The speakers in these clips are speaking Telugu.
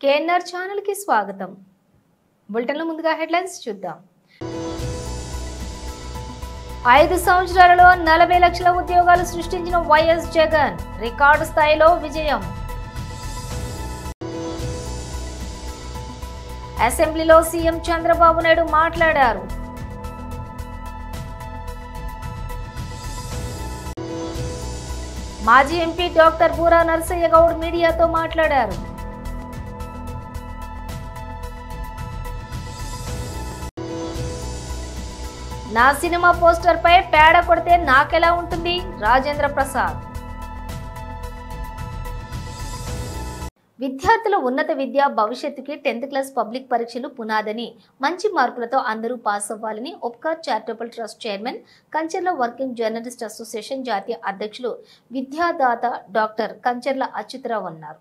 కేఎన్ఆర్ ఛానల్ కి స్వాగతం. బులెటిన్లో ముందుగా హెడ్లైన్స్ చూద్దాం. 5 సంవత్సరాలలో 40 లక్షల ఉద్యోగాలు సృష్టించిన వైఎస్ జగన్ రికార్డు స్థాయిలో విజయం. అసెంబ్లీలో సీఎం చంద్రబాబు నాయుడు మాట్లాడారు. మాజీ ఎంపీ డాక్టర్ బూరా నరసయ్య గౌడ్ మీడియాతో మాట్లాడారు. నా సినిమా పోస్టర్ పై పేడ కొడితే నాకెలా ఉంటుంది? రాజేంద్ర ప్రసాద్. విద్యార్థుల ఉన్నత విద్య భవిష్యత్తుకి 10th క్లాస్ పబ్లిక్ పరీక్షలు పునాదని, మంచి మార్కులతో అందరూ పాస్ అవ్వాలని Upkar charitable trust chairman, Kancharla working journalist association జాతీయ అధ్యక్షులు విద్యాదాత డాక్టర్ కంచర్ల అచ్యుతరావు అన్నారు.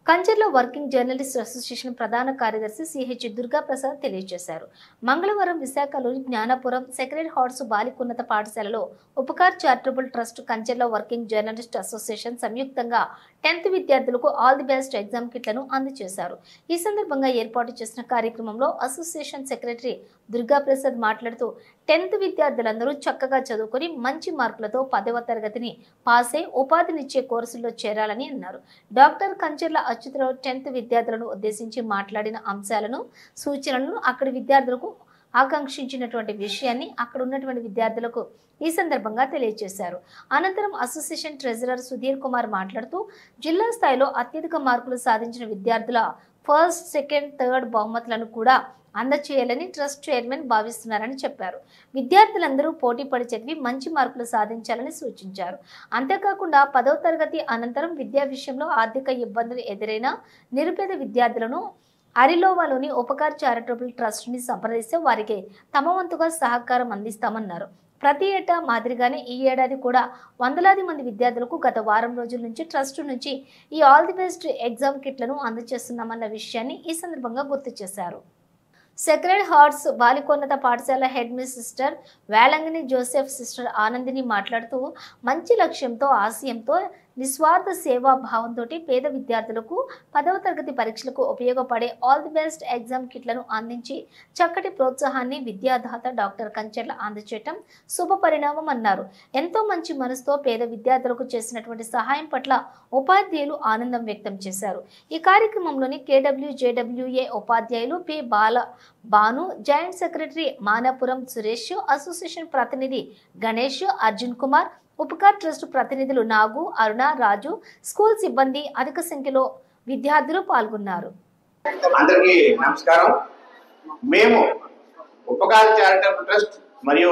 కంచర్ల వర్కింగ్ జర్నలిస్ట్ అసోసియేషన్ ప్రధాన కార్యదర్శి సిహెచ్ దుర్గా ప్రసాద్ తెలియజేశారు. మంగళవారం విశాఖలోని జ్ఞానపురం సెక్రెడ్ హార్ట్స్ బాలికోన్నత పాఠశాలలో Upkar charitable trust, Kancharla working journalist association సంయుక్తంగా 10th విద్యార్థులకు ఆల్ ది బెస్ట్ ఎగ్జామ్ కిట్లను అందజేశారు. ఈ సందర్భంగా ఏర్పాటు చేసిన కార్యక్రమంలో అసోసియేషన్ సెక్రటరీ దుర్గా ప్రసాద్ మాట్లాడుతూ 10th విద్యార్థులందరూ చక్కగా చదువుకొని మంచి మార్కులతో 10వ తరగతిని పాస్ అయి ఉపాధినిచ్చే కోర్సుల్లో చేరాలని అన్నారు. డాక్టర్ కంచర్ల అచ్యుతరావు 10th విద్యార్థులను ఉద్దేశించి మాట్లాడిన అంశాలను, సూచనలను అక్కడి విద్యార్థులకు ఆకాంక్షించినటువంటి విషయాన్ని అక్కడ ఉన్నటువంటి విద్యార్థులకు ఈ సందర్భంగా తెలియజేశారు. అనంతరం అసోసియేషన్ ట్రెజరర్ సుధీర్ కుమార్ మాట్లాడుతూ జిల్లా స్థాయిలో అత్యధిక మార్కులు సాధించిన విద్యార్థుల 1st, 2nd, 3rd బహుమతులను కూడా అందచేయాలని ట్రస్ట్ చైర్మన్ భావిస్తున్నారని చెప్పారు. విద్యార్థులందరూ పోటీ పడి చదివి మంచి మార్కులు సాధించాలని సూచించారు. అంతేకాకుండా 10వ తరగతి అనంతరం విద్యా విషయంలో ఆర్థిక ఇబ్బందులు ఎదురైన నిరుపేద విద్యార్థులను అరిలోవాలోని ఉపకార్ చారిటబుల్ ట్రస్ట్ ని సంప్రదిస్తే వారికి తమ వంతుగా సహకారం అందిస్తామన్నారు. ప్రతి ఏటా మాదిరిగానే ఈ ఏడాది కూడా వందలాది మంది విద్యార్థులకు గత వారం రోజుల నుంచి ట్రస్ట్ నుంచి ఈ ఆల్ ది బెస్ట్ ఎగ్జామ్ కిట్లను అందజేస్తున్నామన్న విషయాన్ని ఈ సందర్భంగా గుర్తు చేశారు. సెక్రెడ్ హార్ట్స్ బాలికోన్నత పాఠశాల head miss sister Velangini Joseph sister Anandini మాట్లాడుతూ మంచి లక్ష్యంతో, ఆశయంతో, నిస్వార్థ సేవా భావంతో పేద విద్యార్థులకు 10వ తరగతి పరీక్షలకు ఉపయోగపడే ఆల్ ది బెస్ట్ ఎగ్జామ్ కిట్లను అందించి చక్కటి ప్రోత్సాహాన్ని విద్యాదాత డాక్టర్ కంచర్ల అందచేయటం శుభ పరిణామం అన్నారు. ఎంతో మంచి మనసుతో పేద విద్యార్థులకు చేసినటువంటి సహాయం పట్ల ఉపాధ్యాయులు ఆనందం వ్యక్తం చేశారు. ఈ కార్యక్రమంలోని KWJWA ఉపాధ్యాయులు P Bhanu, joint secretary Manapuram Suresh, association ప్రతినిధి గణేష్, అర్జున్ కుమార్, ఉపకార్ ట్రస్ట్ ప్రతినిధులు నాగు, అరుణ, రాజు, స్కూల్ సిబ్బంది అధిక సంఖ్యలో విద్యార్థులు పాల్గొన్నారు. అందరికీ నమస్కారం. మేము ఉపకార్ చారిటబుల్ ట్రస్ట్ మరియు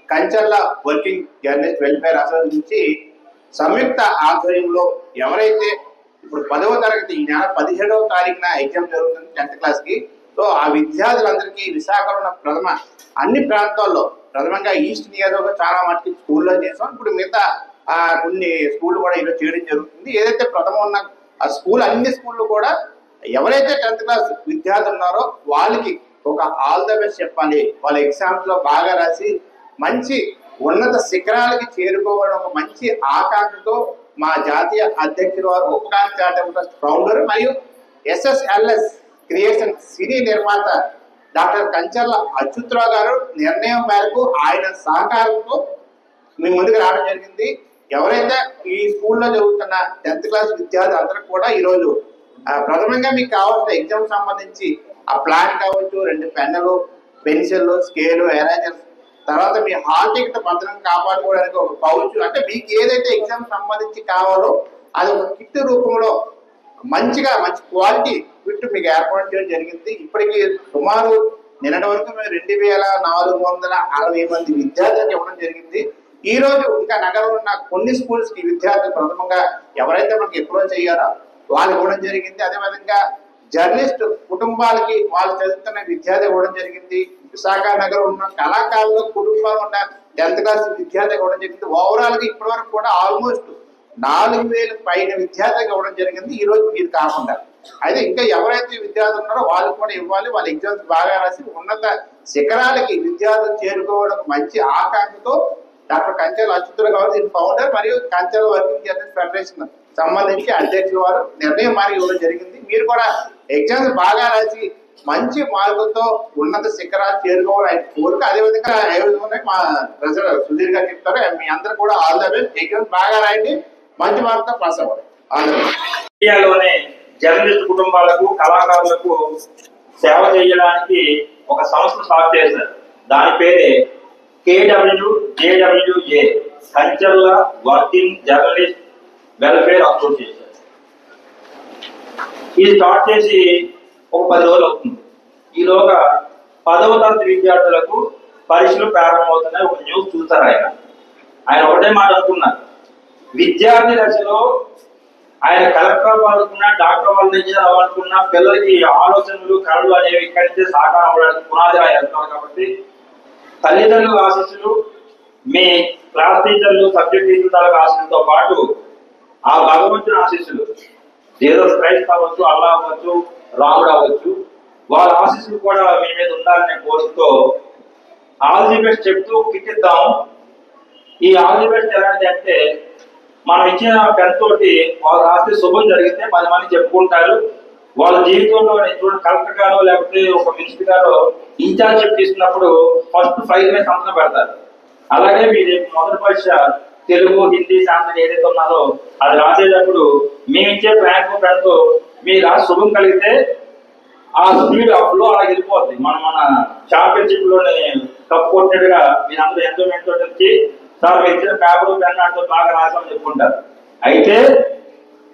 Kancharla working journalist welfare association నుంచి సంయుక్త ఆధ్వర్యంలో ఎవరైతే ఇప్పుడు 10వ తరగతి ఈ నెల 17వ తారీఖున ఎగ్జామ్ జరుగుతుంది 10th క్లాస్కి. సో ఆ విద్యార్థులందరికీ విశాఖలో ఉన్న అన్ని ప్రాంతాల్లో ప్రథమంగా ఈస్ట్ నియోజకవర్గం చాలా మటుకు స్కూల్లో చేసాం. ఇప్పుడు మిగతా కొన్ని స్కూళ్ళు కూడా ఈరోజు చేయడం జరుగుతుంది. ఏదైతే ప్రథమం ఉన్న ఆ స్కూల్ అన్ని స్కూళ్ళు కూడా ఎవరైతే 10th క్లాస్ విద్యార్థులు ఉన్నారో వాళ్ళకి ఒక ఆల్ ద బెస్ట్ చెప్పాలి. వాళ్ళ ఎగ్జామ్స్ లో బాగా రాసి మంచి ఉన్నత శిఖరాలకి చేరుకోవడం ఒక మంచి ఆకాంక్షతో మా జాతీయ అధ్యక్షుడు వారు, ఉపకార్ చారిటబుల్ ట్రస్ట్ ఫౌండర్ మరియు SSLS క్రియేషన్ సినీ నిర్మాత డాక్టర్ కంచర్ల అచ్యుతరావు గారు నిర్ణయం మేరకు ఆయన సహకారంతో మీ ముందుకు రావడం జరిగింది. ఎవరైతే ఈ స్కూల్లో జరుగుతున్న 10th క్లాస్ విద్యార్థులు అందరూ కూడా ఈరోజు ప్రథమంగా మీకు కావాల్సిన ఎగ్జామ్ సంబంధించి ఆ ప్లాన్ కావచ్చు, 2 పెన్నులు, పెన్సిల్, స్కేలు, ఎరేజర్స్, తర్వాత మీ హాల్ టికెట్ భద్రం కాపాడుకోవడానికి ఒక పౌచ్, అంటే మీకు ఏదైతే ఎగ్జామ్ సంబంధించి కావాలో అది ఒక కిట్ రూపంలో మంచి క్వాలిటీ కిట్ మీకు ఏర్పాటు చేయడం జరిగింది. ఇప్పటికీ సుమారు నిన్నటి వరకు మేము 2460 మంది విద్యార్థులకు ఇవ్వడం జరిగింది. ఈ రోజు ఇంకా నగరంలో ఉన్న కొన్ని స్కూల్స్ కి విద్యార్థులు ప్రథమంగా ఎవరైతే మనకి అప్రోచ్ అయ్యారో వాళ్ళు ఇవ్వడం జరిగింది. అదేవిధంగా జర్నలిస్ట్ కుటుంబాలకి వాళ్ళు చదువుతున్న విద్యార్థి ఇవ్వడం జరిగింది. విశాఖ నగరం ఉన్న కళాకారుల కుటుంబాలు ఉన్న 10th క్లాస్ విద్యార్థి ఇవ్వడం జరిగింది. ఓవరాల్ గా ఇప్పటి వరకు కూడా ఆల్మోస్ట్ 4000 పైన విద్యార్థులకు ఇవ్వడం జరిగింది. ఈ రోజు మీరు కాకుండా అయితే ఇంకా ఎవరైతే విద్యార్థులు ఉన్నారో వాళ్ళు కూడా ఇవ్వాలి. వాళ్ళ ఎగ్జామ్స్ బాగా రాసి ఉన్నత శిఖరాలకి విద్యార్థులు చేరుకోవడం మంచి ఆకాంక్షతో డాక్టర్ కంచర్ల అచ్యుతరావు గారు దీని ఫౌండర్ మరియు కంచర్ల వర్కింగ్ జర్నలిస్ట్ ఫెడరేషన్ సంబంధించి అధ్యక్షుల వారు నిర్ణయం మారి ఇవ్వడం జరిగింది. మీరు కూడా ఎగ్జామ్స్ బాగా రాసి మంచి మార్కులతో ఉన్నత శిఖరాలు చేరుకోవాలని కోరిక. అదేవిధంగా మా ప్రెసిడెంట్ సుధీర్ గారు చెప్తారు. మీ అందరూ కూడా ఆల్ ద బెస్ట్. ఎగ్జామ్స్ బాగా రాయండి, మంచి మార్కులతో పాస్ అవ్వాలి. ఇండియాలోనే జర్నలిస్ట్ కుటుంబాలకు కళాకారులకు సేవ చేయడానికి ఒక సంస్థ స్టార్ట్ చేశారు. దాని పేరే KWJWA, Kancharla working journalist welfare association. ఇది స్టార్ట్ చేసి ఒక 10 రోజులు అవుతుంది. ఈలోగా 10వ తరగతి విద్యార్థులకు పరీక్షలు ప్రారంభమవుతున్నాయి. ఒక న్యూస్ చూస్తారు. ఆయన ఒకటే మాట అనుకున్నారు, విద్యార్థి దశలో ఆయన కలెక్టర్ అవ్వాలనుకున్నా, డాక్టర్ అవ్వాలని, ఇంజనీర్ అవ్వాలనుకున్నా పిల్లలకి ఆలోచనలు కళలు అనేవి ఇక్కడి నుంచే సాకారం అవ్వడానికి పునాది రాయాలి. కాబట్టి తల్లిదండ్రుల ఆశీస్సులు, మీ క్లాస్ టీచర్లు, సబ్జెక్ట్ టీచర్ల ఆశీస్సులతో పాటు ఆ భగవంతుని ఆశీస్సులు, జీసస్ క్రైస్ట్ అవ్వచ్చు, అల్లా అవ్వచ్చు, రాముడు అవ్వచ్చు, వాళ్ళ ఆశీస్సులు కూడా మీ మీద ఉండాలనే కోరికతో ఆల్ ది బెస్ట్ చెప్తూ కిట్ ఇద్దాం. ఈ ఆల్ ది బెస్ట్ ఎలాంటిది అంటే, మనం ఇచ్చిన పెన్ తోటి వాళ్ళు రాస్తే శుభం జరిగితే 10 మంది చెప్పుకుంటారు. వాళ్ళ జీవితంలో చూడండి, కలెక్టర్ గారో లేకపోతే ఒక మినిస్టర్ గారో ఇన్ఛార్జ్ తీసుకున్నప్పుడు ఫస్ట్ ఫైల్ మీద సంతకం పెడతారు. అలాగే మీరు మొదటి పరీక్ష తెలుగు, హిందీ, సాంస్కృతి ఏదైతే ఉన్నారో అది రాసేటప్పుడు మేము ఇచ్చే ప్లాన్ పెన్తో మీరు రాసి శుభం కలిగితే ఆ స్పీడ్ అప్ లో అలా వెళ్ళిపోతుంది. మన ఛాంపియన్షిప్ లోనే కప్ కొట్టినట్టుగా మీరు అందరూ ఎంతో వచ్చి సార్ మీరు ఇచ్చిన పేపర్ పెన్ ఆడుతూ బాగా రాసామని చెప్పుకుంటారు. అయితే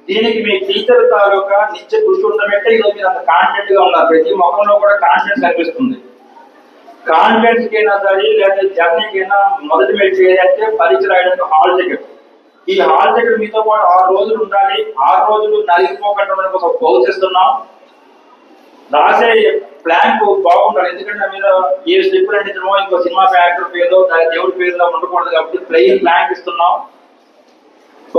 దీనికి మీ టీచర్ తాలూకా నిత్య కృషి ఉండబట్టే ఈరోజు మీరు అంత కాన్ఫిడెంట్ గా ఉన్నారు. ప్రతి ముఖంలో కూడా కాన్ఫిడెన్స్ కనిపిస్తుంది. కాన్ఫిడెన్స్ కైనా సరే లేదా జర్నీకైనా మొదటి మెచ్చి ఏదంటే పరీక్ష రాయడానికి హాల్ టికెట్. ఈ హాల్ టికెట్ మీతో పాటు 6 రోజులు ఉండాలి. 6 రోజులు నలిగిపోకుండా మనకు ఒక పౌచ్ ఇస్తున్నాం. రాసే ప్లాన్ బాగుండాలి. ఎందుకంటే మీద ఏ స్లిప్ అంటించడమో ఇంకో సినిమా యాక్టర్ పేరు దాని దేవుడి పేరులో ఉండకూడదు. కాబట్టి ప్లెయిన్ ప్లాన్ ఇస్తున్నాం.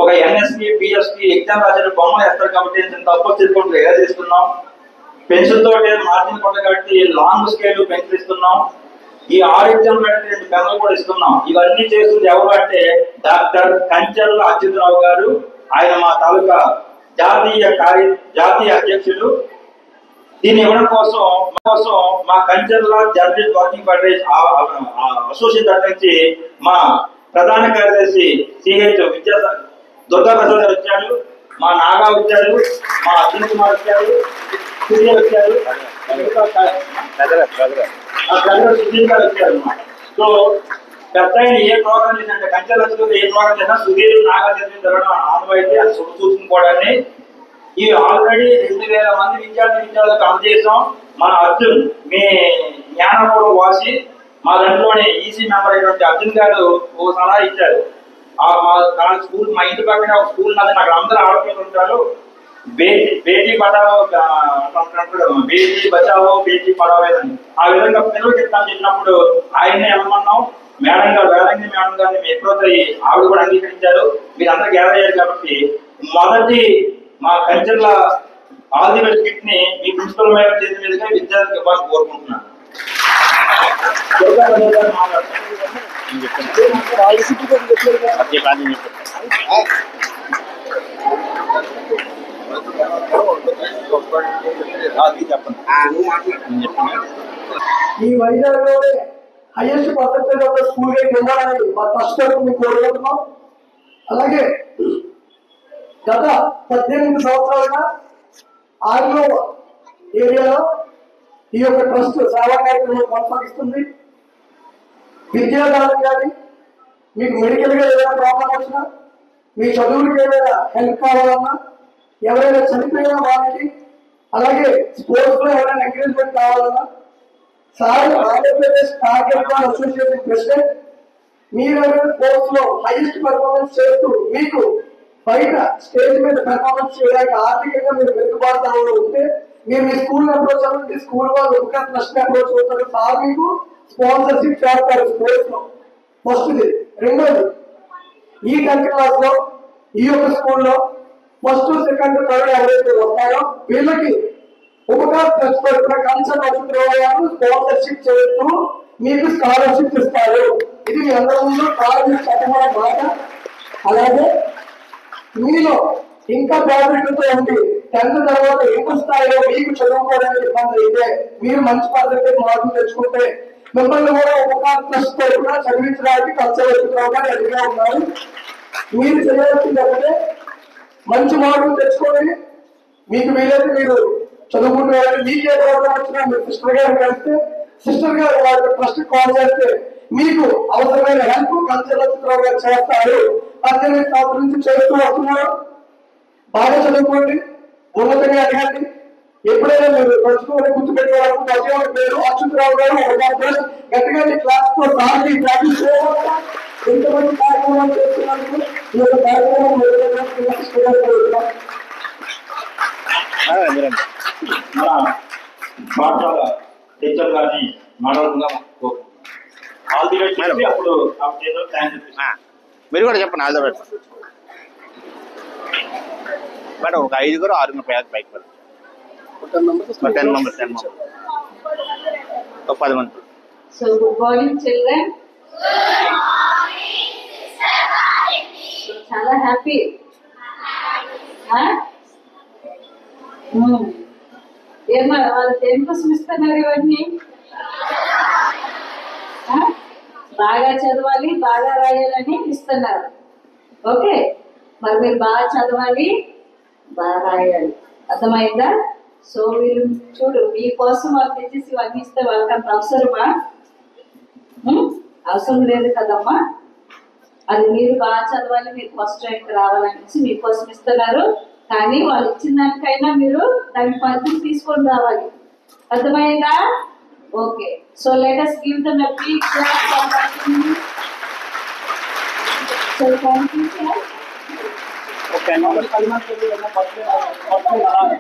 ఒక NSP, PSP ఎగ్జామ్ రాసిన బొమ్మ వేస్తారు కాబట్టి తప్పు చెప్పుకుంటూ ఎలా చేస్తున్నాం. పెన్సిల్ తోటి మార్జిన్ కొండ కాబట్టి లాంగ్ స్కేల్ పెన్సిల్ ఇస్తున్నాం. ఈ 6 ఎగ్జామ్ పెడితే 2 పెన్నులు కూడా ఇస్తున్నాం. ఇవన్నీ చేస్తుంది ఎవరు అంటే డాక్టర్ కంచర్ల అచ్యుతరావు గారు. ఆయన మా తాలూకా జాతీయ అధ్యక్షులు. దీన్ని ఇవ్వడం కోసం మా Kancharla journalist working federation association తరఫు నుంచి మా ప్రధాన కార్యదర్శి CH దుర్గా ప్రసాద్ గారు వచ్చారు, మా నాగా వచ్చారు, మా అర్జున్ కుమార్ వచ్చారు, సూర్య వచ్చారు, సుధీర్ గారు వచ్చారు. సో పెద్ద ఏ ప్రోగ్రామ్ చేసినట్టే కంచెల ఏ ప్రోగ్రామ్ చేసినా సుధీర్ నాగా జరగడం ఆనవాయితీ అది చూసుకోవడాన్ని. ఈ ఆల్రెడీ 2000 మంది విద్యార్థులకు అందజేసాం. మన అర్జున్ మీ జ్ఞానపూర్వ వాసి మా దాంట్లోనే EC మెంబర్ అయినటువంటి అర్జున్ గారు ఓ సలహా ఇచ్చారు. మా స్కూల్ మా ఇంటి పక్కన ఒక స్కూల్ ఉన్నది. నాకు అందరూ ఆడుకుంటూ ఉంటారు. బేటీ బచావో బేటీ పడావో అని ఆ విధంగా పిల్లలకి చెప్తాను చెప్పినప్పుడు ఆయన్నే వెళ్ళమన్నాం. మేడం గారు వేలంగి మేడం గారిని మీ ఎప్పుడైతే ఆవిడ కూడా అంగీకరించారు. మీరందరూ గ్యాదర్ అయ్యారు కాబట్టి మొదటి మా కంచెల ఆల్ ది బెస్ట్ కిట్ ని మీ ప్రిన్సిపల్ మేడం చేతి మీదుగా విద్యార్థులకు ఇవ్వాలని కోరుకుంటున్నాను. ఈ వైజాగ్లోనే highest percentage of school gate ఇవ్వాలని మా ట్రస్ట్ మీకు కోరుకుంటున్నాం. అలాగే గత 18 సంవత్సరాలుగా ఆర్లో ఏరియాలో ఈ యొక్క ట్రస్ట్ సేవా కార్యక్రమం కొనసాగిస్తుంది. విద్యాదానం కానీ మీకు మెడికల్గా ఏదైనా ప్రాబ్లం వచ్చినా, మీ చదువులకి ఏదైనా హెల్ప్ కావాలన్నా, ఎవరైనా చనిపోయినా వాళ్ళకి, అలాగే స్పోర్ట్స్లో ఎవరైనా ఎంకరేజ్మెంట్ కావాలన్నా, సార్ ఆంధ్రప్రదేశ్ కార్యక్రమాల అసోసియేషన్ ప్రెసిడెంట్, మీరు స్పోర్ట్స్ లో హైయెస్ట్ పెర్ఫార్మెన్స్ చేస్తూ మీకు బయట స్టేజ్ మీద పెర్ఫార్మెన్స్ చేయడానికి ఆర్థికంగా మీరు వెనుకబాటులో ఉంటే మీరు మీ స్కూల్ అప్రోచ్ అవ్వండి. స్కూల్ వాళ్ళు ఒక ట్రస్ట్ అప్రోచ్ అవుతారు. సార్ మీకు స్పాన్సర్షిప్ చేస్తారు స్పోర్ట్స్ లో. ఫస్ట్ది. రెండోది, ఈ 10th క్లాస్ లో ఈ యొక్క స్కూల్లో ఫస్ట్, సెకండ్, థర్డ్ ఎవరైతే వస్తారో వీళ్ళకి ఉపకార్ ట్రస్ట్ తరఫున కన్సర్న్ అభిప్రాయాలు స్పాన్సర్షిప్ చేస్తూ మీకు స్కాలర్షిప్ ఇస్తారు. ఇది మీ అందరి ముందు చెప్పడం మాట. అలాగే మీలో ఇంకా ప్రాజెక్టులతో ఉంది 10th తర్వాత ఇంటర్ స్థాయిలో మీకు చదువుకోవడానికి ఇబ్బంది అయితే మీరు మంచి పద్ధతి మార్పులు తెచ్చుకుంటే మిమ్మల్ని కూడా ఉపకార ట్రస్ట్ తరఫున చదివించడానికి కల్చరల్గా రెడీగా ఉన్నారు. మీరు చేయాల్సింది ఒకటే, మంచి మార్పులు తెచ్చుకోండి. మీకు వీలైతే మీరు చదువుకుంటే మీకే ప్రోగ్రామ్ వచ్చినా మీరు సిస్టర్ గారు కలిస్తే సిస్టర్ గారు వాళ్ళ ట్రస్ట్ కాల్ చేస్తే మీకు అవసరమైన హెల్ప్ కల్చరల్ గారు చేస్తారు. 18 సంవత్సరాల నుంచి చేస్తూ వస్తున్నారు. బాగా చదువుకోండి, ఉన్నతంగా అడగండి. ఎప్పుడైనా మీరు తెలుసుకోవాలి, గుర్తుపెట్టుకోవాలి. ప్రతి పేరు అచ్యుతరావు గారు గట్టిగా మీ క్లాస్ తో సాగి ప్రాక్టీస్ చేయాలి. ఎంతమంది కార్యక్రమాలు చేస్తున్నందుకు ఈ యొక్క కార్యక్రమం టీచర్ గారిని మాట్లాడుకుందాం. All the best. అప్పుడు మీరు కూడా చెప్పండి. All the best madam. ఒక 5 6 బైక్ 10 members 10 మంది. So good morning children. చాలా హ్యాపీ. ఏమా వాళ్ళు దేనికోసం ఇస్తున్నారు ఇవన్నీ? బాగా చదవాలి, బాగా రాయాలని ఇస్తున్నారు. ఓకే, మరి మీరు బాగా చదవాలి, బాగా రాయాలి. అర్థమైందా? సో వీళ్ళు చూడు, మీకోసం వాళ్ళు తెచ్చేసి ఇవన్నీ ఇస్తే వాళ్ళకంత అవసరమా? అవసరం లేదు కదమ్మా. అది మీరు బాగా చదవాలి, మీరు ఫస్ట్ ర్యాంక్ రావాలనేసి మీకోసం ఇస్తున్నారు. కానీ వాళ్ళు ఇచ్చిన దానికైనా మీరు దాని పద్ధతి తీసుకొని రావాలి. అర్థమైందా? Okay, so let us give them a big clap for that. So thank you sir. Okay, now the kalma ke liye na first line allowed.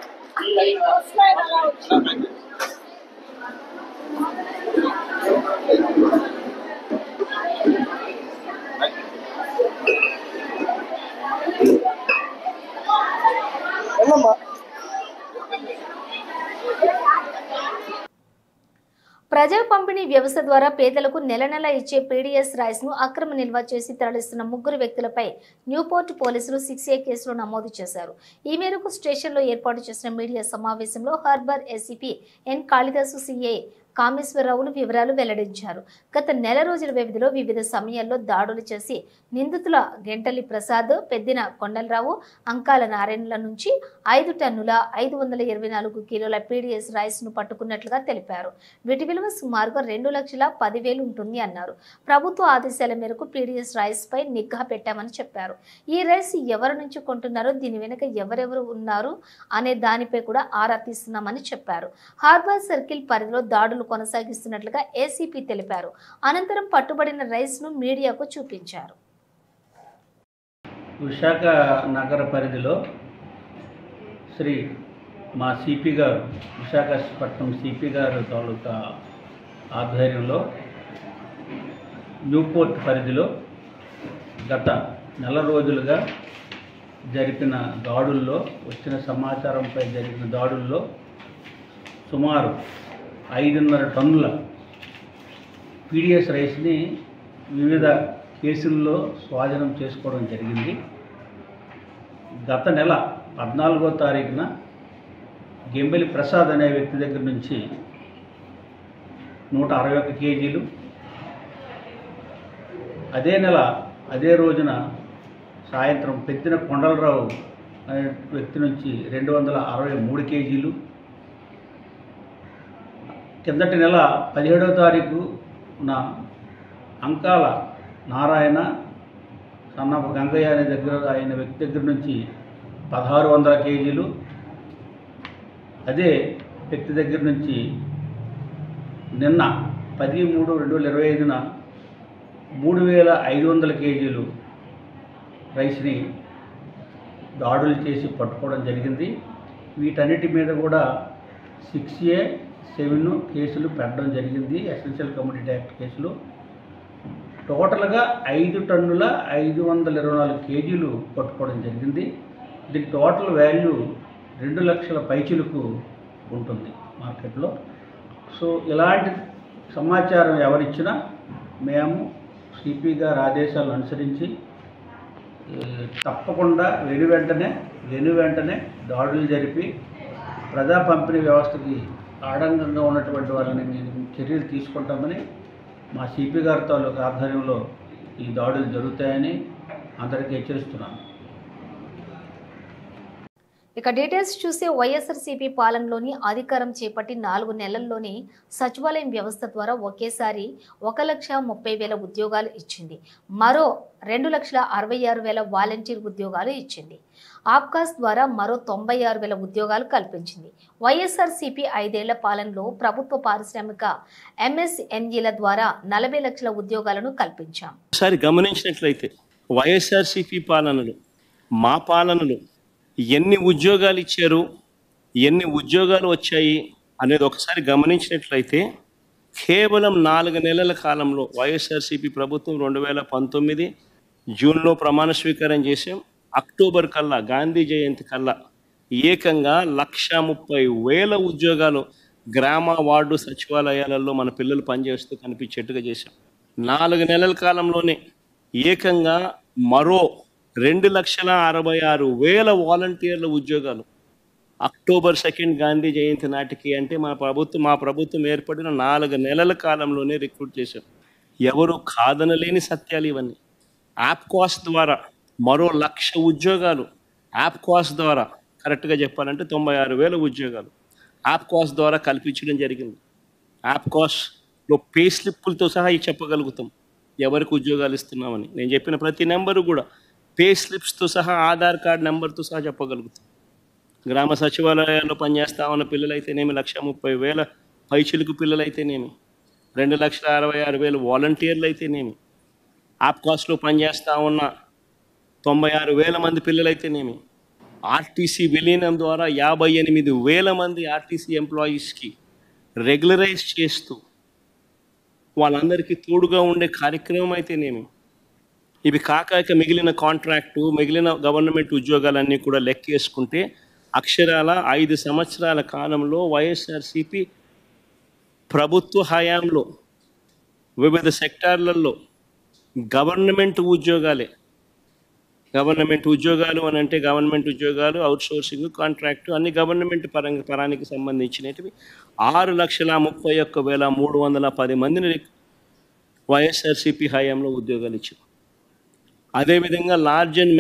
ప్రజా పంపిణీ వ్యవస్థ ద్వారా పేదలకు నెల నెల ఇచ్చే పీడీఎస్ రైస్ ను అక్రమ నిల్వ చేసి తరలిస్తున్న 3 వ్యక్తులపై న్యూపోర్ట్ పోలీసులు 6A కేసులు నమోదు చేశారు. ఈ మేరకు స్టేషన్లో ఏర్పాటు చేసిన మీడియా సమావేశంలో హార్బర్ ఎస్సీపీ ఎన్ కాళిదాసు సిఐ కామేశ్వరరావులు వివరాలు వెల్లడించారు. గత నెల రోజుల వ్యవధిలో వివిధ సమయాల్లో దాడులు చేసి నిందితుల గెంటలి ప్రసాద్, పెద్దిన కొండలరావు, అంకాల నారాయణల నుంచి 5 టన్నుల 524 కిలోల పీడీఎస్ రైస్ ను పట్టుకున్నట్లుగా తెలిపారు. వీటి విలువ సుమారుగా 2,10,000 ఉంటుంది అన్నారు. ప్రభుత్వ ఆదేశాల మేరకు పీడీఎస్ రైస్ పై నిఘా పెట్టామని చెప్పారు. ఈ రైస్ ఎవరి నుంచి కొంటున్నారో, దీని వెనుక ఎవరెవరు ఉన్నారు అనే దానిపై కూడా ఆరా తీస్తున్నామని చెప్పారు. హార్బర్ సర్కిల్ పరిధిలో దాడులు కొనసాగిస్తున్నట్లుగా ఏసీపీ తెలిపారు. అనంతరం పట్టుబడిన రైస్ ను మీడియాకు చూపించారు. విశాఖ నగర పరిధిలో శ్రీ మా సిపి గారు, విశాఖపట్నం సిపి గారు తాలూకా ఆధ్వర్యంలో న్యూపోర్ట్ పరిధిలో గత నెల రోజులుగా జరిపిన దాడుల్లో, వచ్చిన సమాచారంపై జరిగిన దాడుల్లో సుమారు 5.5 టన్నుల పీడీఎస్ రైస్ని వివిధ కేసుల్లో స్వాధీనం చేసుకోవడం జరిగింది. గత నెల 14వ తారీఖున గెంబెలి ప్రసాద్ అనే వ్యక్తి దగ్గర నుంచి 161 కేజీలు, అదే రోజున సాయంత్రం పెద్దిన కొండలరావు అనే వ్యక్తి నుంచి 263 కేజీలు, కిందటి నెల 17వ తారీఖున అంకాల నారాయణ సన్నపు గంగయ్య అనే ఆయన వ్యక్తి దగ్గర నుంచి 1600 కేజీలు, అదే వ్యక్తి దగ్గర నుంచి నిన్న 10/3/2025న 3,500 కేజీలు రైస్ని దాడులు చేసి పట్టుకోవడం జరిగింది. వీటన్నిటి మీద కూడా 6A 7 కేసులు పెట్టడం జరిగింది, ఎసెన్షియల్ కమోడిటీ యాక్ట్ కేసులు. టోటల్గా 5 టన్నుల 524 కేజీలు పట్టుకోవడం జరిగింది. దీని టోటల్ వాల్యూ 2 లక్షల పైచిలకు ఉంటుంది మార్కెట్లో. సో ఇలాంటి సమాచారం ఎవరిచ్చినా మేము సిపి గారి ఆదేశాలను అనుసరించి తప్పకుండా వెను వెంటనే దాడులు జరిపి ప్రజా పంపిణీ వ్యవస్థకి ఆడంగంగా ఉన్నటువంటి వాళ్ళని మేము చర్యలు తీసుకుంటామని మా సిపి గారి తాలూకు ఆధ్వర్యంలో ఈ దాడులు జరుగుతాయని అందరికీ హెచ్చరిస్తున్నాను. ఇక డీటెయిల్స్ చూస్తే వైఎస్ఆర్సీపీ పాలనలోని అధికారం చేపట్టి 4 నెలల్లోనే సచివాలయం వ్యవస్థ ద్వారా ఒకేసారి 1,30,000 ఉద్యోగాలు ఇచ్చింది. మరో 2,66,000 వాలంటీర్ ఉద్యోగాలు ఇచ్చింది. ఆప్కాస్ ద్వారా మరో 96,000 ఉద్యోగాలు కల్పించింది. వైఎస్ఆర్సీపీ 5 ఏళ్ల పాలనలో ప్రభుత్వ పారిశ్రామిక ఎంఎస్ఎంఈల ద్వారా 40 లక్షల ఉద్యోగాలను కల్పించాం. ఒకసారి గమనించినట్లయితే వైఎస్ఆర్సీపీ పాలనలో మా పాలనలో ఎన్ని ఉద్యోగాలు ఇచ్చారు, ఎన్ని ఉద్యోగాలు వచ్చాయి అనేది ఒకసారి గమనించినట్లయితే కేవలం 4 నెలల కాలంలో వైఎస్ఆర్సీపీ ప్రభుత్వం 2019 జూన్లో ప్రమాణ స్వీకారం చేసాం. అక్టోబర్ కల్లా గాంధీ జయంతి కల్లా ఏకంగా 1,30,000 ఉద్యోగాలు గ్రామ వార్డు సచివాలయాలలో మన పిల్లలు పనిచేస్తూ కనిపించేట్టుగా చేశాం. 4 నెలల కాలంలోనే ఏకంగా మరో 2,66,000 వాలంటీర్ల ఉద్యోగాలు అక్టోబర్ 2 గాంధీ జయంతి నాటికి అంటే మా ప్రభుత్వం ఏర్పడిన 4 నెలల కాలంలోనే రిక్రూట్ చేశాం. ఎవరు కాదనలేని సత్యాలు ఇవన్నీ. యాప్కాస్ ద్వారా మరో 1,00,000 ఉద్యోగాలు, యాప్కాస్ ద్వారా కరెక్ట్గా చెప్పాలంటే 96,000 ఉద్యోగాలు యాప్కాస్ ద్వారా కల్పించడం జరిగింది. యాప్కాస్లో పే స్లిప్పులతో సహా చెప్పగలుగుతాం ఎవరికి ఉద్యోగాలు ఇస్తున్నామని. నేను చెప్పిన ప్రతి నెంబరు కూడా పే స్లిప్స్తో సహా ఆధార్ కార్డ్ నెంబర్తో సహా చెప్పగలుగుతాం. గ్రామ సచివాలయాల్లో పనిచేస్తా ఉన్న పిల్లలైతేనేమి 1,30,000 పైచిలుకు పిల్లలైతేనేమి, 2,66,000 వాలంటీర్లు అయితేనేమి, ఆప్కాస్లో పనిచేస్తూ ఉన్న 96,000 మంది పిల్లలైతేనేమి, ఆర్టీసీ విలీనం ద్వారా 58,000 మంది ఆర్టీసీ ఎంప్లాయీస్కి రెగ్యులరైజ్ చేస్తూ వాళ్ళందరికీ తోడుగా ఉండే కార్యక్రమం అయితేనేమి, ఇవి కాక మిగిలిన కాంట్రాక్టు, మిగిలిన గవర్నమెంట్ ఉద్యోగాలన్నీ కూడా లెక్కేసుకుంటే అక్షరాల 5 సంవత్సరాల కాలంలో వైఎస్ఆర్సీపీ ప్రభుత్వ హయాంలో వివిధ సెక్టార్లలో గవర్నమెంట్ ఉద్యోగాలు అని అంటే గవర్నమెంట్ ఉద్యోగాలు, అవుట్సోర్సింగ్, కాంట్రాక్టు అన్ని గవర్నమెంట్ పరానికి సంబంధించినవి 6,31,310 మందిని వైఎస్ఆర్సీపీ హయాంలో ఉద్యోగాలు ఇచ్చారు. అదేవిధంగా లార్జ్ అండ్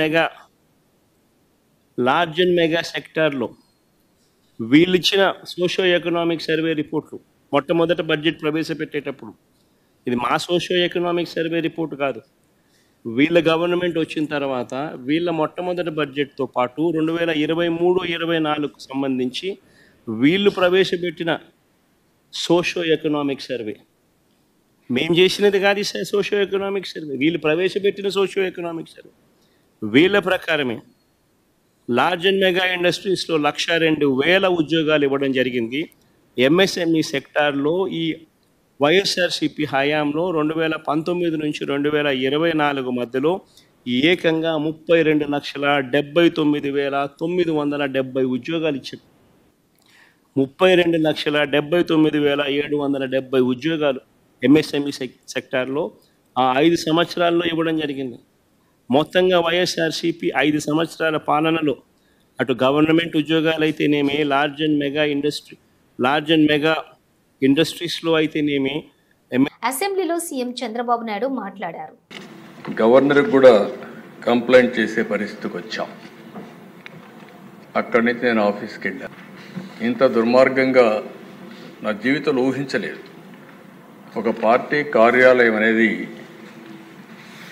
మెగా సెక్టార్లో వీళ్ళు ఇచ్చిన సోషో ఎకనామిక్ సర్వే రిపోర్ట్లు మొట్టమొదట బడ్జెట్ ప్రవేశపెట్టేటప్పుడు, ఇది మా సోషో ఎకనామిక్ సర్వే రిపోర్ట్ కాదు, వీళ్ళ గవర్నమెంట్ వచ్చిన తర్వాత వీళ్ళ మొట్టమొదటి బడ్జెట్తో పాటు 2023-24కు సంబంధించి వీళ్ళు ప్రవేశపెట్టిన సోషో ఎకనామిక్ సర్వే, మేము చేసినది కాదు ఈ సోషో ఎకనామిక్ సర్వే, వీళ్ళు ప్రవేశపెట్టిన సోషో ఎకనామిక్ సర్వే. వీళ్ళ ప్రకారమే లార్జ్ అండ్ మెగా ఇండస్ట్రీస్లో 1,02,000 ఉద్యోగాలు ఇవ్వడం జరిగింది. ఎంఎస్ఎంఈ సెక్టార్లో ఈ వైఎస్ఆర్సీపీ హయాంలో 2019 నుంచి 2024 మధ్యలో ఏకంగా 32,79,970 ఉద్యోగాలు ఇచ్చారు. 32,79,770 ఉద్యోగాలు ఎంఎస్ఎంఈ సెక్టార్లో ఆ 5 సంవత్సరాల్లో ఇవ్వడం జరిగింది. మొత్తంగా వైఎస్ఆర్సీపీ 5 సంవత్సరాల పాలనలో అటు గవర్నమెంట్ ఉద్యోగాలు అయితేనేమి, లార్జ్ అండ్ మెగా ఇండస్ట్రీస్లో అయితేనేమి. అసెంబ్లీలో సీఎం చంద్రబాబు నాయుడు మాట్లాడారు. గవర్నర్కి కూడా కంప్లైంట్ చేసే పరిస్థితికి వచ్చాం. అక్కడి నుంచి నేను ఆఫీస్కి వెళ్ళాను. ఇంత దుర్మార్గంగా నా జీవితంలో ఊహించలేదు. ఒక పార్టీ కార్యాలయం అనేది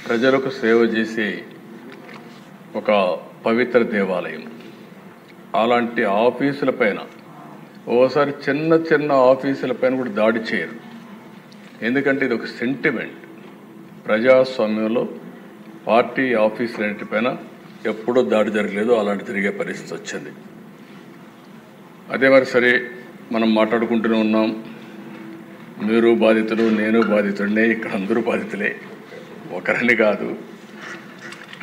ప్రజలకు సేవ చేసే ఒక పవిత్ర దేవాలయం. అలాంటి ఆఫీసుల పైన ఓసారి చిన్న ఆఫీసుల పైన కూడా దాడి చేయరు. ఎందుకంటే ఇది ఒక సెంటిమెంట్. ప్రజాస్వామ్యంలో పార్టీ ఆఫీసులన్నిటిపైన ఎప్పుడూ దాడి జరగలేదు, అలాంటి జరిగే పరిస్థితి వచ్చింది. అదే మరి సరే మనం మాట్లాడుకుంటూనే ఉన్నాం. మీరు బాధితులు, నేను బాధితుడినే, ఇక్కడ అందరూ బాధితులే, ఒకరని కాదు.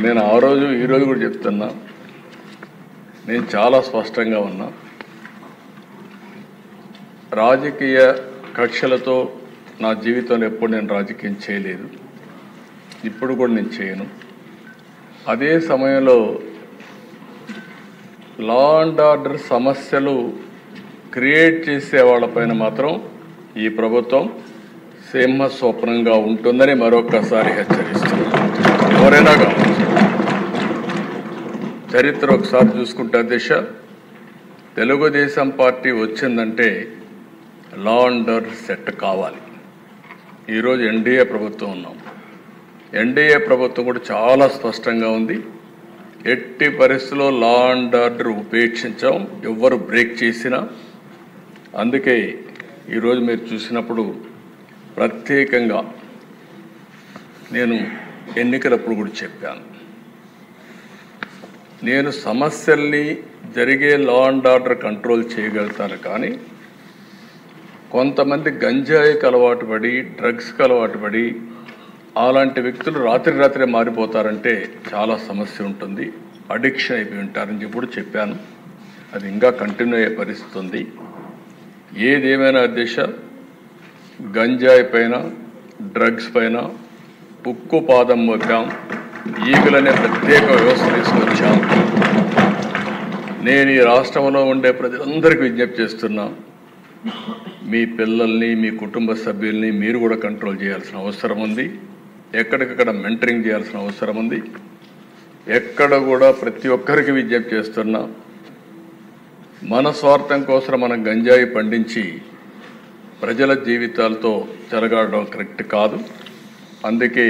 నేను ఆ రోజు ఈరోజు కూడా చెప్తున్నా, నేను చాలా స్పష్టంగా ఉన్నా. రాజకీయ కక్షలతో నా జీవితంలో ఎప్పుడు నేను రాజకీయం చేయలేదు, ఇప్పుడు కూడా నేను చేయను. అదే సమయంలో లా అండ్ ఆర్డర్ సమస్యలు క్రియేట్ చేసే వాళ్ళపైన మాత్రం ఈ ప్రభుత్వం సింహ స్వప్నంగా ఉంటుందని మరొకసారి హెచ్చరిస్తున్నారు. ఎవరైనా కావచ్చు. చరిత్ర ఒకసారి చూసుకుంటే దిశ తెలుగుదేశం పార్టీ వచ్చిందంటే లా అండ్ ఆర్డర్ సెట్ కావాలి. ఈరోజు ఎన్డీఏ ప్రభుత్వం ఉన్నాం. ఎన్డీఏ ప్రభుత్వం కూడా చాలా స్పష్టంగా ఉంది. ఎట్టి పరిస్థితుల్లో లా అండ్ ఆర్డర్ ఉపేక్షించాం, ఎవ్వరు బ్రేక్ చేసినా. అందుకే ఈరోజు మీరు చూసినప్పుడు ప్రత్యేకంగా నేను ఎన్నికలప్పుడు కూడా చెప్పాను, నేను సమస్యల్ని జరిగే లా అండ్ ఆర్డర్ కంట్రోల్ చేయగలుగుతాను, కానీ కొంతమంది గంజాయికి అలవాటు పడి డ్రగ్స్కి అలవాటు పడి అలాంటి వ్యక్తులు రాత్రి మారిపోతారంటే చాలా సమస్య ఉంటుంది, అడిక్షన్ అయిపోయి ఉంటారని చెప్పి చెప్పాను. అది ఇంకా కంటిన్యూ అయ్యే పరిస్థితి ఉంది. ఏదేమైనా దిశ గంజాయి పైన డ్రగ్స్ పైన ఉక్కు పాదం మోపాం, ఈగులనే ప్రత్యేక వ్యవస్థ తీసుకొచ్చాం. నేను ఈ రాష్ట్రంలో ఉండే ప్రజలందరికీ విజ్ఞప్తి చేస్తున్నా, మీ పిల్లల్ని మీ కుటుంబ సభ్యుల్ని మీరు కూడా కంట్రోల్ చేయాల్సిన అవసరం ఉంది. ఎక్కడికక్కడ మెంటరింగ్ చేయాల్సిన అవసరం ఉంది. ఎక్కడ కూడా ప్రతి ఒక్కరికి విజ్ఞప్తి చేస్తున్నా, మన స్వార్థం కోసం మనం గంజాయి పండించి ప్రజల జీవితాలతో చెలగాడడం కరెక్ట్ కాదు. అందుకే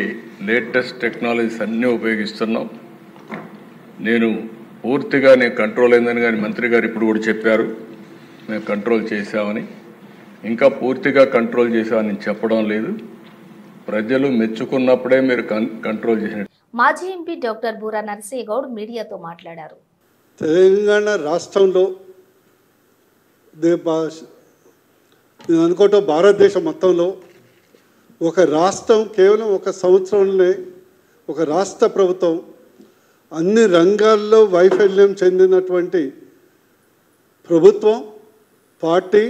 లేటెస్ట్ టెక్నాలజీస్ అన్నీ ఉపయోగిస్తున్నాం. నేను కంట్రోల్ అయిందని కానీ మంత్రి గారు ఇప్పుడు కూడా చెప్పారు మేము కంట్రోల్ చేశామని. ఇంకా పూర్తిగా కంట్రోల్ చేశామని చెప్పడం లేదు. ప్రజలు మెచ్చుకున్నప్పుడే మీరు కంట్రోల్ చేసిన. మాజీ ఎంపీ డాక్టర్ బూరా నరసింహ గౌడ్ మీడియాతో మాట్లాడారు. తెలంగాణ రాష్ట్రంలో నేను అనుకోవటం భారతదేశం మొత్తంలో ఒక రాష్ట్రం కేవలం ఒక సంవత్సరంలోనే ఒక రాష్ట్ర ప్రభుత్వం అన్ని రంగాల్లో వైఫల్యం చెందినటువంటి ప్రభుత్వం, పార్టీ,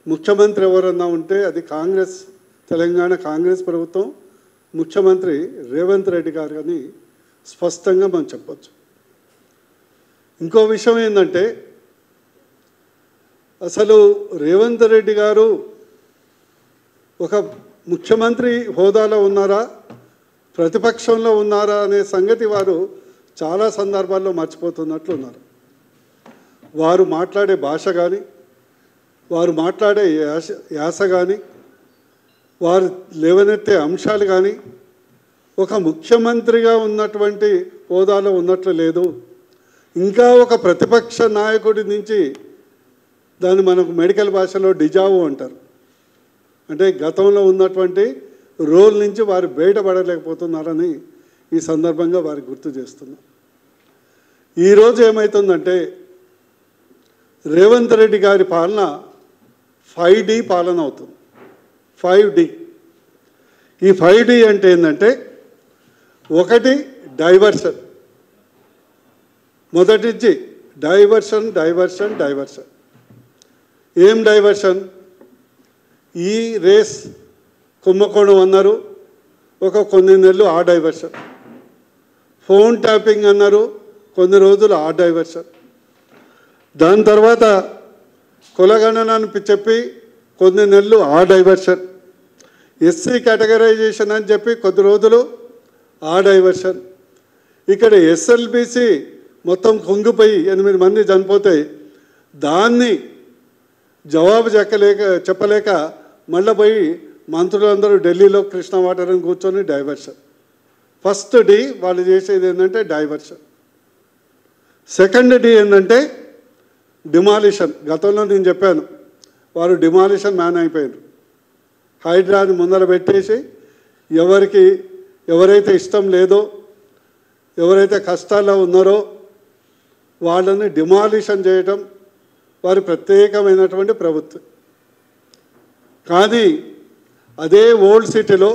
ముఖ్యమంత్రి ఎవరన్నా ఉంటే అది కాంగ్రెస్, తెలంగాణ కాంగ్రెస్ ప్రభుత్వం, ముఖ్యమంత్రి రేవంత్ రెడ్డి గారు అని స్పష్టంగా మనం చెప్పచ్చు. ఇంకో విషయం ఏంటంటే, అసలు రేవంత్ రెడ్డి గారు ఒక ముఖ్యమంత్రి హోదాలో ఉన్నారా, ప్రతిపక్షంలో ఉన్నారా అనే సంగతి వారు చాలా సందర్భాల్లో మర్చిపోతున్నట్లున్నారు. వారు మాట్లాడే భాష కానీ, వారు మాట్లాడే యాస కానీ, వారు లేవనెత్తే అంశాలు కానీ ఒక ముఖ్యమంత్రిగా ఉన్నటువంటి హోదాలో ఉన్నట్లు లేదు. ఇంకా ఒక ప్రతిపక్ష నాయకుడి నుంచి దాన్ని మనకు మెడికల్ భాషలో డిజావు అంటారు. అంటే గతంలో ఉన్నటువంటి రోల్ నుంచి వారు బయటపడలేకపోతున్నారని ఈ సందర్భంగా వారికి గుర్తు చేస్తున్నాం. ఈరోజు ఏమవుతుందంటే, రేవంత్ రెడ్డి గారి పాలన 5D పాలన అవుతుంది. 5D. ఈ 5D అంటే ఏంటంటే, ఒకటి డైవర్షన్. మొదటి నుంచి డైవర్షన్ డైవర్షన్ డైవర్షన్. ఏం డైవర్షన్? ఈ రేస్ కుంభకోణం అన్నారు, కొన్ని నెలలు ఆ డైవర్షన్. ఫోన్ ట్యాపింగ్ అన్నారు, కొన్ని రోజులు ఆ డైవర్షన్. దాని తర్వాత కులగణనని చెప్పి కొన్ని నెలలు ఆ డైవర్షన్. ఎస్సీ కేటగరైజేషన్ అని చెప్పి కొద్ది రోజులు ఆ డైవర్షన్. ఇక్కడ ఎస్ఎల్బిసి మొత్తం కుంగిపోయి 8 మంది చనిపోతే దాన్ని జవాబు చెప్పలేక మళ్ళీ పోయి మంత్రులందరూ ఢిల్లీలో కృష్ణ వాటర్ అని కూర్చొని డైవర్షన్. ఫస్ట్ డి వాళ్ళు చేసేది ఏంటంటే డైవర్షన్. సెకండ్ డి ఏంటంటే డిమాలిషన్. గతంలో నేను చెప్పాను, వారు డిమాలిషన్ మ్యాన్ అయిపోయారు. హైడ్రాని ముందర పెట్టేసి ఎవరైతే ఇష్టం లేదో, ఎవరైతే కష్టాల్లో ఉన్నారో వాళ్ళని డిమాలిషన్ చేయటం వారి ప్రత్యేకమైనటువంటి ప్రభుత్వం. కానీ అదే ఓల్డ్ సిటీలో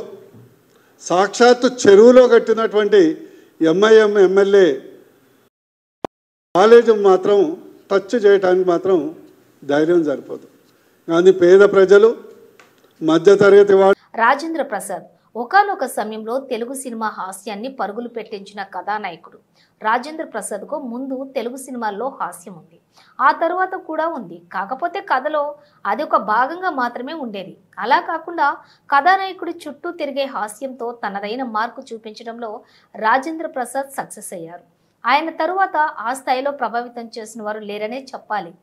సాక్షాత్తు చెరువులో కట్టినటువంటి ఎంఐఎం ఎమ్మెల్యే కాలేజీ మాత్రం టచ్ చేయడానికి మాత్రం ధైర్యం సరిపోదు. కానీ పేద ప్రజలు, మధ్యతరగతి వాడు. రాజేంద్ర ప్రసాద్ ఒకానొక సమయంలో తెలుగు సినిమా హాస్యాన్ని పరుగులు పెట్టించిన కథానాయకుడు రాజేంద్ర ప్రసాద్కు ముందు తెలుగు సినిమాల్లో హాస్యం ఉంది, ఆ తరువాత కూడా ఉంది. కాకపోతే కథలో అది ఒక భాగంగా మాత్రమే ఉండేది. అలా కాకుండా కథానాయకుడి చుట్టూ తిరిగే హాస్యంతో తనదైన మార్కు చూపించడంలో రాజేంద్ర ప్రసాద్ సక్సెస్ అయ్యారు. ఆయన తరువాత ఆ స్థాయిలో ప్రభావితం చేసిన వారు లేరనే చెప్పాలి.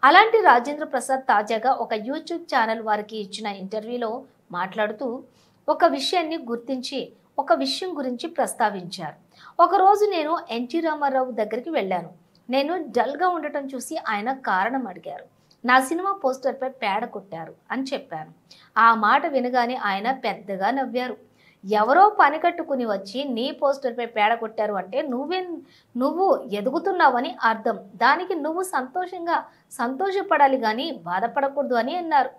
అలాంటి రాజేంద్ర ప్రసాద్ తాజాగా ఒక యూట్యూబ్ ఛానల్ వారికి ఇచ్చిన ఇంటర్వ్యూలో మాట్లాడుతూ ఒక విషయాన్ని గుర్తించి ఒక విషయం గురించి ప్రస్తావించారు. ఒకరోజు నేను ఎన్టీ రామారావు దగ్గరికి వెళ్ళాను. నేను డల్గా ఉండటం చూసి ఆయన కారణం అడిగారు. నా సినిమా పోస్టర్పై పేడ కొట్టారు అని చెప్పాను. ఆ మాట వినగానే ఆయన పెద్దగా నవ్వారు. ఎవరో పని కట్టుకుని వచ్చి నీ పోస్టర్పై పేడ కొట్టారు అంటే నువ్వు ఎదుగుతున్నావని అర్థం. దానికి నువ్వు సంతోషపడాలి కానీ బాధపడకూడదు అని అన్నారు.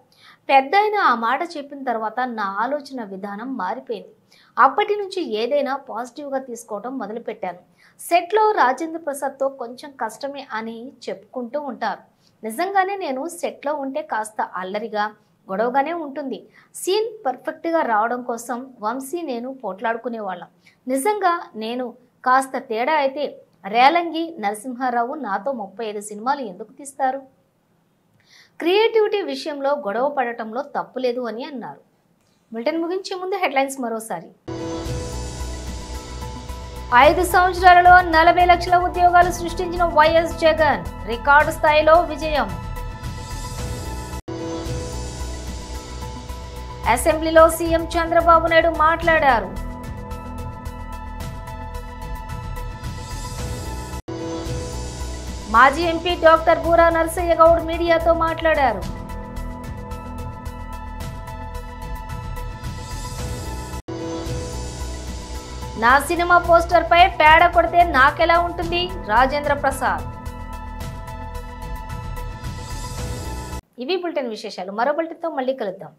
పెద్ద ఆయన ఆ మాట చెప్పిన తర్వాత నా ఆలోచన విధానం మారిపోయింది. అప్పటి నుంచి ఏదైనా పాజిటివ్గా తీసుకోవడం మొదలుపెట్టాను. సెట్లో రాజేంద్ర ప్రసాద్తో కొంచెం కష్టమే అని చెప్పుకుంటూ ఉంటారు. నిజంగానే నేను సెట్లో ఉంటే కాస్త అల్లరిగా గొడవగానే ఉంటుంది. సీన్ పర్ఫెక్ట్గా రావడం కోసం వంశీ నేను పోట్లాడుకునేవాళ్ళం. నిజంగా నేను కాస్త తేడా అయితే రేలంగి నరసింహారావు నాతో 35 సినిమాలు ఎందుకు తీస్తారు? క్రియేటివిటీ విషయంలో గొడవ పడటంలో తప్పులేదు అని అన్నారు. బులెటిన్ ముగించే ముందు హెడ్లైన్స్ మరోసారి. 5 సంవత్సరాలలో 40 లక్షల ఉద్యోగాలు సృష్టించిన వైఎస్ జగన్, రికార్డు స్థాయిలో విజయం. అసెంబ్లీలో సీఎం చంద్రబాబు నాయుడు మాట్లాడారు. మాజీ ఎంపీ డాక్టర్ బూరా నరసయ్య గౌడ్ మీడియాతో మాట్లాడారు. నా సినిమా పోస్టర్ పై పేడ కొడితే నాకెలా ఉంటుంది? రాజేంద్ర ప్రసాద్. ఇవి బులెటిన్ విశేషాలు. మరో బులెటిన్తో మళ్ళీ కలుద్దాం.